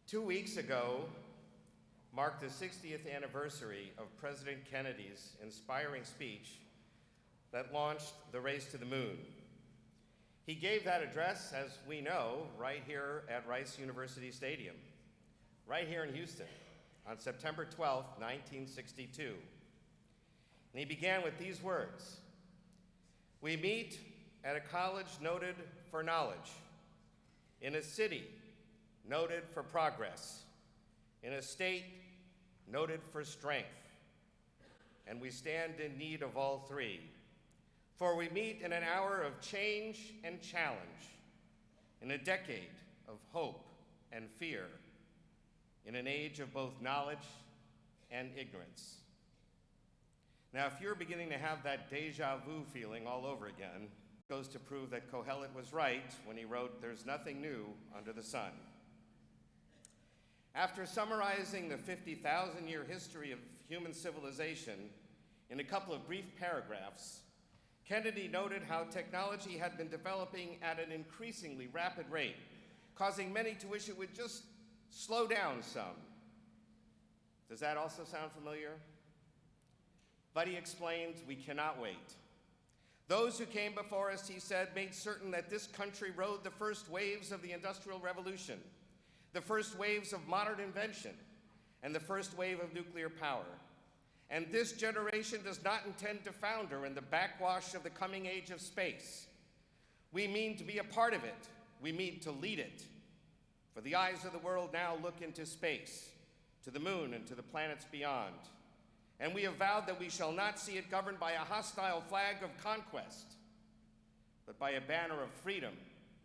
2 weeks ago marked the 60th anniversary of President Kennedy's inspiring speech that launched the race to the moon. He gave that address, as we know, right here at Rice University Stadium, right here in Houston, on September 12, 1962. And he began with these words: "We meet at a college noted for knowledge, in a city noted for progress, in a state noted for strength, and we stand in need of all three. For we meet in an hour of change and challenge, in a decade of hope and fear, in an age of both knowledge and ignorance." Now, if you're beginning to have that deja vu feeling all over again, it goes to prove that Kohelet was right when he wrote, "There's nothing new under the sun." After summarizing the 50,000-year history of human civilization in a couple of brief paragraphs, Kennedy noted how technology had been developing at an increasingly rapid rate, causing many to wish it would just slow down some. Does that also sound familiar? But he explained, we cannot wait. Those who came before us, he said, made certain that this country rode the first waves of the Industrial Revolution, the first waves of modern invention, and the first wave of nuclear power. And this generation does not intend to founder in the backwash of the coming age of space. We mean to be a part of it. We mean to lead it. For the eyes of the world now look into space, to the moon and to the planets beyond. And we have vowed that we shall not see it governed by a hostile flag of conquest, but by a banner of freedom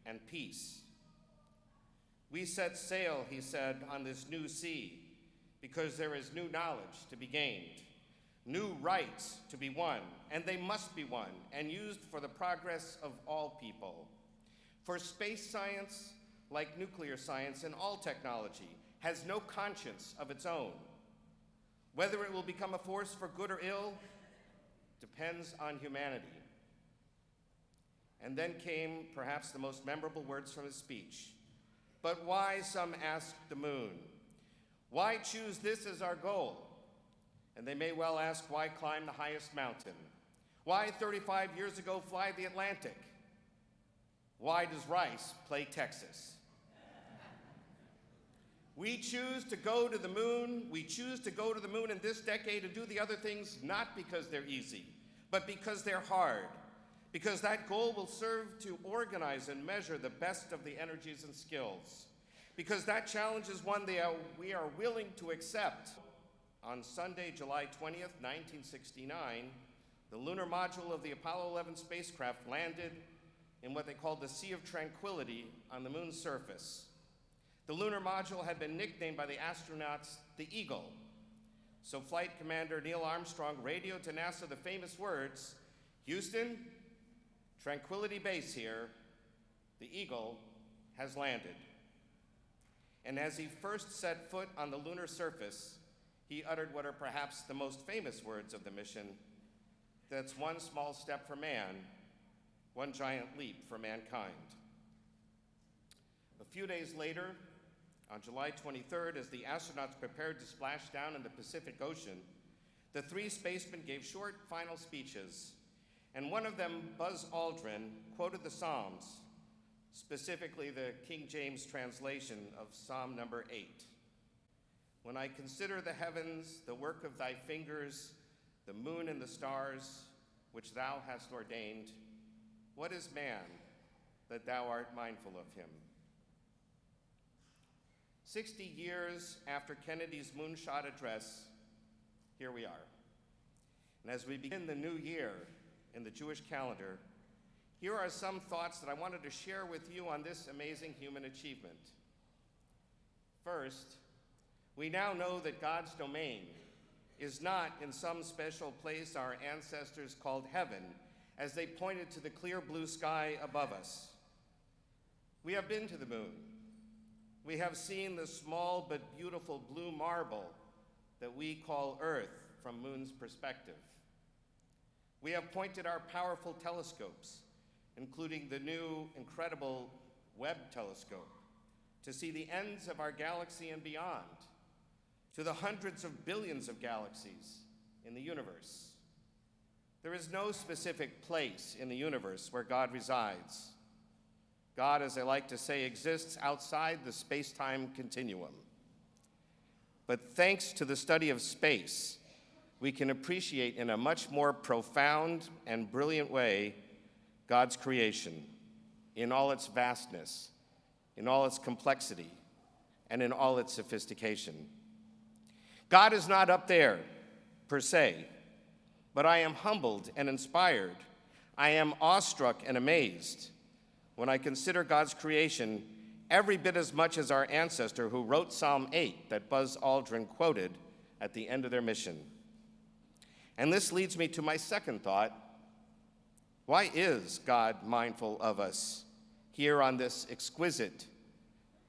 and peace. We set sail, he said, on this new sea because there is new knowledge to be gained, new rights to be won, and they must be won and used for the progress of all people. For space science, like nuclear science and all technology, has no conscience of its own. Whether it will become a force for good or ill depends on humanity. And then came perhaps the most memorable words from his speech. But why, some asked the moon? Why choose this as our goal? And they may well ask, why climb the highest mountain? Why 35 years ago fly the Atlantic? Why does Rice play Texas? We choose to go to the moon. We choose to go to the moon in this decade and do the other things not because they're easy, but because they're hard. Because that goal will serve to organize and measure the best of the energies and skills. Because that challenge is one we are willing to accept. On Sunday, July 20th, 1969, the lunar module of the Apollo 11 spacecraft landed in what they called the Sea of Tranquility on the moon's surface. The lunar module had been nicknamed by the astronauts the Eagle. So Flight Commander Neil Armstrong radioed to NASA the famous words, "Houston, Tranquility Base here, the Eagle has landed." And as he first set foot on the lunar surface, he uttered what are perhaps the most famous words of the mission: "That's one small step for man, one giant leap for mankind." A few days later, on July 23rd, as the astronauts prepared to splash down in the Pacific Ocean, the three spacemen gave short final speeches, and one of them, Buzz Aldrin, quoted the Psalms, specifically the King James translation of Psalm number 8. "When I consider the heavens, the work of thy fingers, the moon and the stars, which thou hast ordained, what is man that thou art mindful of him?" 60 years after Kennedy's moonshot address, here we are. And as we begin the new year in the Jewish calendar, here are some thoughts that I wanted to share with you on this amazing human achievement. First, we now know that God's domain is not in some special place our ancestors called heaven, as they pointed to the clear blue sky above us. We have been to the moon. We have seen the small but beautiful blue marble that we call Earth from Moon's perspective. We have pointed our powerful telescopes, including the new incredible Webb telescope, to see the ends of our galaxy and beyond, to the hundreds of billions of galaxies in the universe. There is no specific place in the universe where God resides. God, as I like to say, exists outside the space-time continuum. But thanks to the study of space, we can appreciate in a much more profound and brilliant way God's creation in all its vastness, in all its complexity, and in all its sophistication. God is not up there, per se, but I am humbled and inspired. I am awestruck and amazed when I consider God's creation every bit as much as our ancestor who wrote Psalm 8 that Buzz Aldrin quoted at the end of their mission. And this leads me to my second thought. Why is God mindful of us here on this exquisite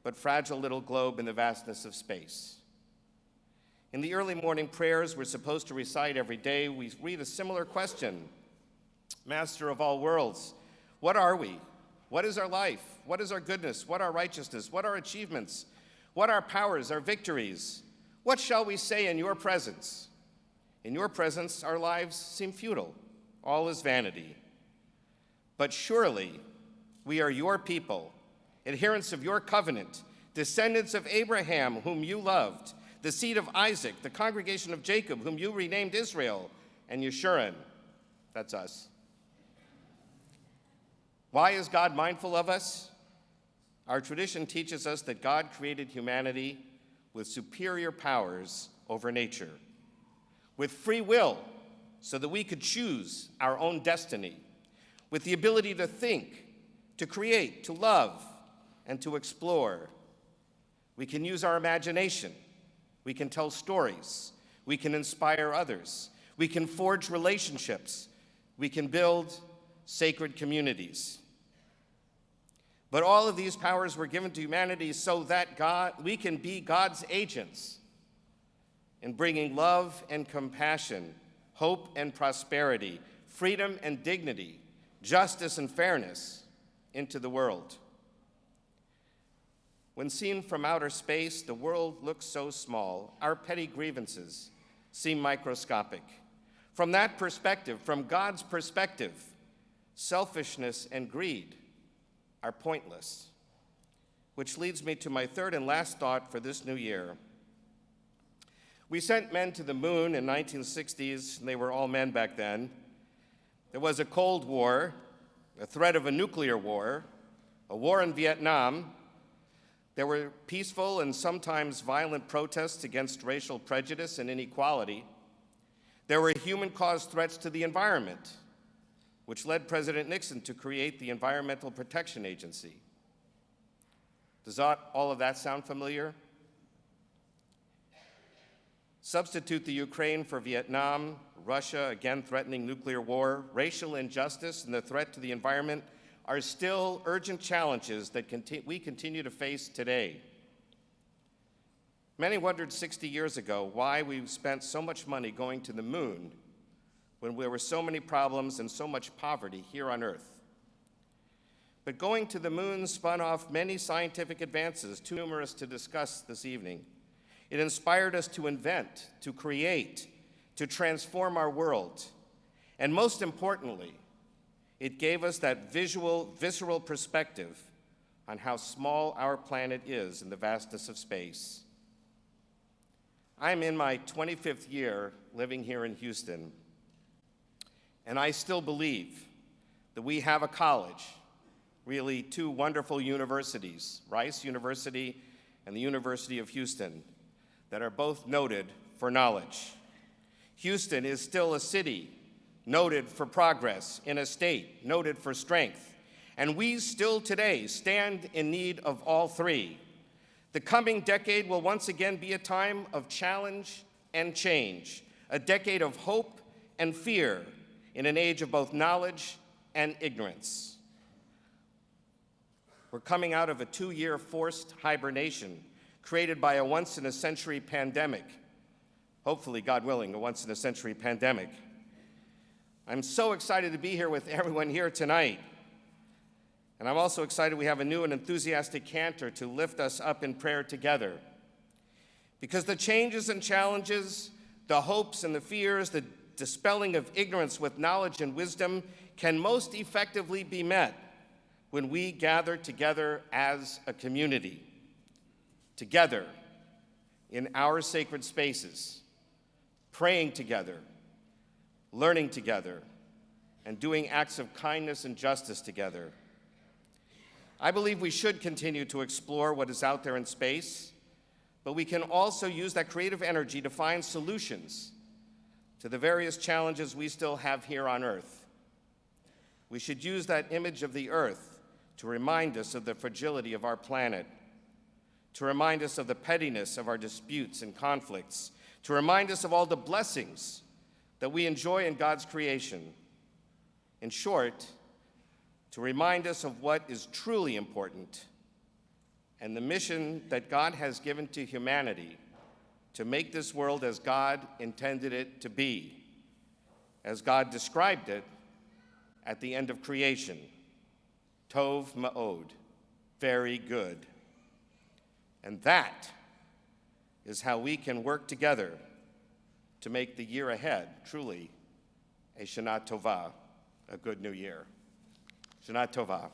but fragile little globe in the vastness of space? In the early morning prayers we're supposed to recite every day, we read a similar question. Master of all worlds, what are we? What is our life? What is our goodness? What our righteousness? What our achievements? What our powers, our victories? What shall we say in your presence? In your presence, our lives seem futile. All is vanity. But surely we are your people, adherents of your covenant, descendants of Abraham, whom you loved, the seed of Isaac, the congregation of Jacob, whom you renamed Israel, and Yeshurun. That's us. Why is God mindful of us? Our tradition teaches us that God created humanity with superior powers over nature, with free will so that we could choose our own destiny, with the ability to think, to create, to love, and to explore. We can use our imagination. We can tell stories. We can inspire others. We can forge relationships. We can build sacred communities. But all of these powers were given to humanity so that we can be God's agents in bringing love and compassion, hope and prosperity, freedom and dignity, justice and fairness into the world. When seen from outer space, the world looks so small. Our petty grievances seem microscopic. From that perspective, from God's perspective, selfishness and greed are pointless. Which leads me to my third and last thought for this new year. We sent men to the moon in the 1960s, and they were all men back then. There was a Cold War, a threat of a nuclear war, a war in Vietnam. There were peaceful and sometimes violent protests against racial prejudice and inequality. There were human-caused threats to the environment, which led President Nixon to create the Environmental Protection Agency. Does all of that sound familiar? Substitute the Ukraine for Vietnam, Russia again threatening nuclear war, racial injustice, and the threat to the environment are still urgent challenges that we continue to face today. Many wondered 60 years ago why we spent so much money going to the moon when there were so many problems and so much poverty here on Earth. But going to the moon spun off many scientific advances, too numerous to discuss this evening. It inspired us to invent, to create, to transform our world. And most importantly, it gave us that visceral perspective on how small our planet is in the vastness of space. I'm in my 25th year living here in Houston, and I still believe that we have a college, really two wonderful universities, Rice University and the University of Houston, that are both noted for knowledge. Houston is still a city noted for progress, in a state noted for strength, and we still today stand in need of all three. The coming decade will once again be a time of challenge and change, a decade of hope and fear in an age of both knowledge and ignorance. We're coming out of a 2-year forced hibernation created by a once-in-a-century pandemic. Hopefully, God willing, a once-in-a-century pandemic. I'm so excited to be here with everyone here tonight. And I'm also excited we have a new and enthusiastic cantor to lift us up in prayer together. Because the changes and challenges, the hopes and the fears, the dispelling of ignorance with knowledge and wisdom can most effectively be met when we gather together as a community, together in our sacred spaces, praying together, learning together, and doing acts of kindness and justice together. I believe we should continue to explore what is out there in space, but we can also use that creative energy to find solutions to the various challenges we still have here on Earth. We should use that image of the Earth to remind us of the fragility of our planet, to remind us of the pettiness of our disputes and conflicts, to remind us of all the blessings that we enjoy in God's creation. In short, to remind us of what is truly important and the mission that God has given to humanity to make this world as God intended it to be, as God described it at the end of creation. Tov Ma'od, very good. And that is how we can work together to make the year ahead truly a Shana Tova, a good new year. Shana Tova.